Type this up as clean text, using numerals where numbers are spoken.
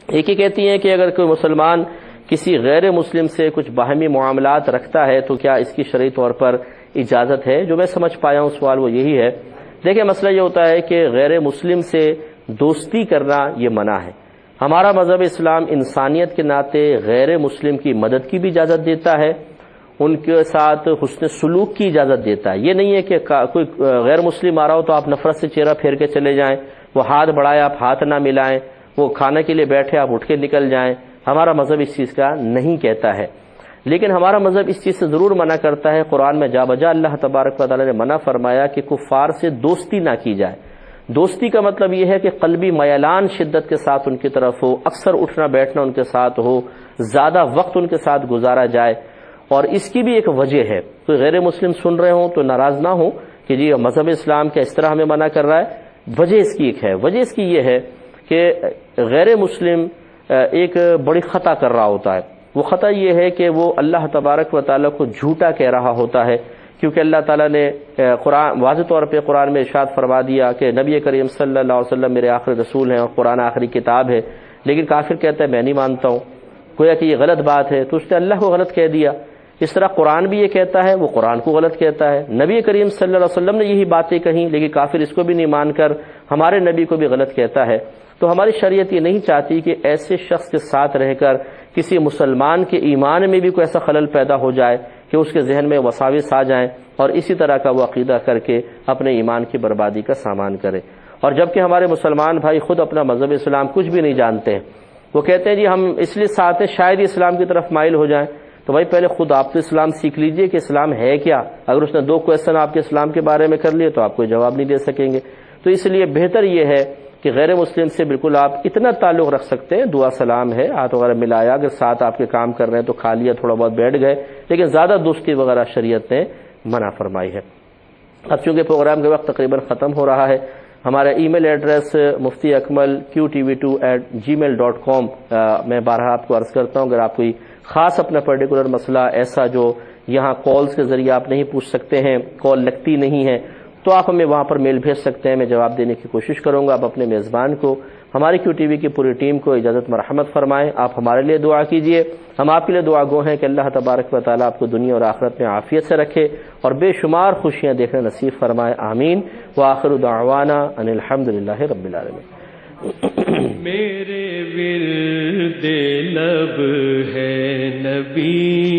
ایک یہ کہتی ہیں کہ اگر کوئی مسلمان کسی غیر مسلم سے کچھ باہمی معاملات رکھتا ہے تو کیا اس کی شرعی طور پر اجازت ہے؟ جو میں سمجھ پایا ہوں سوال وہ یہی ہے۔ دیکھیں مسئلہ یہ ہوتا ہے کہ غیر مسلم سے دوستی کرنا یہ منع ہے۔ ہمارا مذہب اسلام انسانیت کے ناطے غیر مسلم کی مدد کی بھی اجازت دیتا ہے، ان کے ساتھ حسن سلوک کی اجازت دیتا ہے۔ یہ نہیں ہے کہ کوئی غیر مسلم آ رہا ہو تو آپ نفرت سے چہرہ پھیر کے چلے جائیں، وہ ہاتھ بڑھائے آپ ہاتھ نہ ملائیں، وہ کھانے کے لیے بیٹھے آپ اٹھ کے نکل جائیں۔ ہمارا مذہب اس چیز کا نہیں کہتا ہے، لیکن ہمارا مذہب اس چیز سے ضرور منع کرتا ہے۔ قرآن میں جا بجا اللہ تبارک و تعالی نے منع فرمایا کہ کفار سے دوستی نہ کی جائے۔ دوستی کا مطلب یہ ہے کہ قلبی میلان شدت کے ساتھ ان کی طرف ہو، اکثر اٹھنا بیٹھنا ان کے ساتھ ہو، زیادہ وقت ان کے ساتھ گزارا جائے۔ اور اس کی بھی ایک وجہ ہے، کوئی غیر مسلم سن رہے ہوں تو ناراض نہ ہوں کہ جی مذہب اسلام کیا اس طرح ہمیں منع کر رہا ہے۔ وجہ اس کی ایک ہے، وجہ اس کی یہ ہے کہ غیر مسلم ایک بڑی خطا کر رہا ہوتا ہے۔ وہ خطا یہ ہے کہ وہ اللہ تبارک و تعالیٰ کو جھوٹا کہہ رہا ہوتا ہے، کیونکہ اللہ تعالیٰ نے قرآن واضح طور پہ قرآن میں ارشاد فرما دیا کہ نبی کریم صلی اللہ علیہ وسلم میرے آخری رسول ہیں اور قرآن آخری کتاب ہے، لیکن کافر کہتا ہے میں نہیں مانتا ہوں، گویا کہ یہ غلط بات ہے، تو اس نے اللہ کو غلط کہہ دیا۔ اس طرح قرآن بھی یہ کہتا ہے، وہ قرآن کو غلط کہتا ہے۔ نبی کریم صلی اللہ علیہ وسلم نے یہی باتیں کہیں، لیکن کافر اس کو بھی نہیں مان کر ہمارے نبی کو بھی غلط کہتا ہے۔ تو ہماری شریعت یہ نہیں چاہتی کہ ایسے شخص کے ساتھ رہ کر کسی مسلمان کے ایمان میں بھی کوئی ایسا خلل پیدا ہو جائے کہ اس کے ذہن میں وساوس آ جائیں اور اسی طرح کا وہ عقیدہ کر کے اپنے ایمان کی بربادی کا سامان کرے۔ اور جبکہ ہمارے مسلمان بھائی خود اپنا مذہب اسلام کچھ بھی نہیں جانتے ہیں، وہ کہتے ہیں جی ہم اس لیے ساتھ ہیں شاید ہی اسلام کی طرف مائل ہو جائیں۔ تو بھائی پہلے خود آپ تو اسلام سیکھ لیجئے کہ اسلام ہے کیا۔ اگر اس نے 2 کویسچن آپ کے اسلام کے بارے میں کر لیے تو آپ کوئی جواب نہیں دے سکیں گے۔ تو اس لیے بہتر یہ ہے کہ غیر مسلم سے بالکل آپ اتنا تعلق رکھ سکتے ہیں، دعا سلام ہے، ہاتھ وغیرہ ملایا، اگر ساتھ آپ کے کام کر رہے ہیں تو کھا لیا، تھوڑا بہت بیٹھ گئے، لیکن زیادہ دوستی وغیرہ شریعت نے منع فرمائی ہے۔ اب چونکہ پروگرام کے وقت تقریباً ختم ہو رہا ہے، ہمارا ای میل ایڈریس muftiakmal@gmail.com میں بارہا آپ کو عرض کرتا ہوں، اگر آپ کوئی خاص اپنا پرٹیکولر مسئلہ ایسا جو یہاں کالز کے ذریعے آپ نہیں پوچھ سکتے ہیں، کال لگتی نہیں ہے، تو آپ ہمیں وہاں پر میل بھیج سکتے ہیں، میں جواب دینے کی کوشش کروں گا۔ آپ اپنے میزبان کو، ہماری کیو ٹی وی کی پوری ٹیم کو اجازت مرحمت فرمائیں۔ آپ ہمارے لیے دعا کیجئے، ہم آپ کے لیے دعا گو ہیں کہ اللہ تبارک و تعالیٰ آپ کو دنیا اور آخرت میں عافیت سے رکھے اور بے شمار خوشیاں دیکھنا نصیب فرمائے، آمین۔ وآخر دعوانا ان الحمدللہ رب العالمین۔ میرے ورد لب ہے نبی